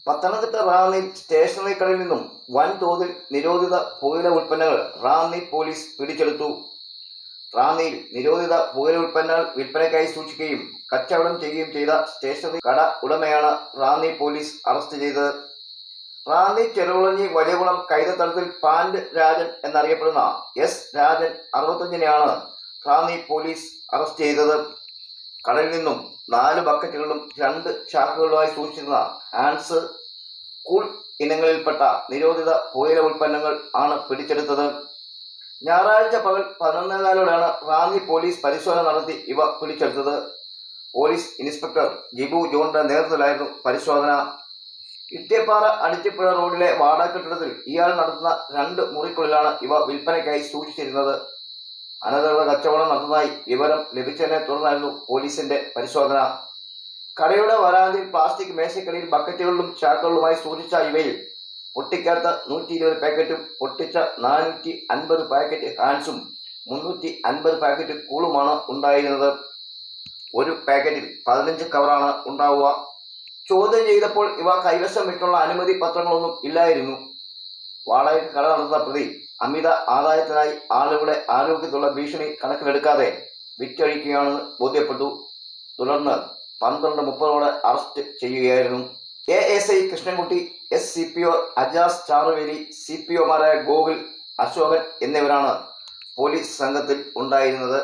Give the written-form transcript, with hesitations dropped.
Pathanamthitta റാന്നിയിൽ stationery കടയിൽ നിന്നും വൻതോതിൽ നിരോധിത പുകയില ഉൽപ്പന്നങ്ങൾ റാന്നി പോലീസ് പിടിച്ചെടുത്തു. റാന്നിയിൽ നിരോധിത പുകയില ഉൽപ്പന്നങ്ങൾ വിൽപ്പനയ്ക്കായി സൂക്ഷിക്കുകയും കച്ചവടം ചെയ്യുകയും ചെയ്ത സ്റ്റേഷനറി കട ഉടമയാണ് റാന്നി പോലീസ് അറസ്റ്റ് ചെയ്തത്. റാന്നി ചെറുകുളഞ്ഞി വലിയകുളം കൈതത്തടത്തിൽ പാൻറ് രാജൻ എന്നറിയപ്പെടുന്ന എസ് രാജൻ 65-നെയാണ് റാന്നി പോലീസ് അറസ്റ്റ് ചെയ്തത്. കടയിൽ നിന്നും 4 ബക്കറ്റുകളും 2 ചാക്കുകളുമായി സൂക്ഷിച്ചിരുന്ന ഹാൻസ്, കൂൾ ഇനങ്ങളിൽപ്പെട്ട നിരോധിത പുകയില ഉൽപ്പന്നങ്ങൾ ആണ് പിടിച്ചെടുത്തത്. ഞായറാഴ്ച പകൽ 11:15-ഓടെയാണ് റാന്നി പോലീസ് പരിശോധന നടത്തി ഇവ പിടിച്ചെടുത്തത്. പോലീസ് ഇൻസ്പെക്ടർ ജിബു ജോണിന്റെ നേതൃത്വത്തിലായിരുന്നു പരിശോധന. ഇട്ടിയപ്പാറ അടിച്ചിപ്പുഴ റോഡിലെ വാടക കെട്ടിടത്തിൽ ഇയാൾ നടത്തുന്ന 2 മുറിക്കുള്ളിലാണ് ഇവ വിൽപ്പനയ്ക്കായി സൂക്ഷിച്ചിരുന്നത്. അനധികൃത കച്ചവടം നടന്നതായി വിവരം ലഭിച്ചതിനെ തുടർന്നായിരുന്നു പോലീസിന്റെ പരിശോധന. കടയുടെ വരാന്തയിൽ പ്ലാസ്റ്റിക് മേശക്കടിയിൽ ബക്കറ്റുകളിലും ചാക്കുകളിലുമായി സൂക്ഷിച്ച ഇവയിൽ പൊട്ടിക്കാത്ത 120 പാക്കറ്റും പൊട്ടിച്ച 450 പാക്കറ്റ് ഹാൻസും 350 പാക്കറ്റ് കൂളുമാണ് ഉണ്ടായിരുന്നത്. ഒരു പാക്കറ്റിൽ 15 കവറാണ് ഉണ്ടാവുക. ചോദ്യം ചെയ്തപ്പോൾ ഇവ കൈവശം വയ്ക്കാനുള്ള അനുമതി പത്രങ്ങളൊന്നും ഇല്ലായിരുന്നു. വാടകയ്ക്ക് കട നടത്തുന്ന പ്രതി അമിത ആദായത്തിനായി ആളുകളുടെ ആരോഗ്യത്തിലുള്ള ഭീഷണി കണക്കിലെടുക്കാതെ വിറ്റഴിക്കുകയാണെന്ന് ബോധ്യപ്പെട്ടു. തുടർന്ന് 12:30-ഓടെ അറസ്റ്റ് ചെയ്യുകയായിരുന്നു. ASI കൃഷ്ണൻകുട്ടി, SCPO അജാസ് ചാറുവേലി, CPOമാരായ ഗോകുൽ, അശോകൻ എന്നിവരാണ് പോലീസ് സംഘത്തിൽ ഉണ്ടായിരുന്നത്.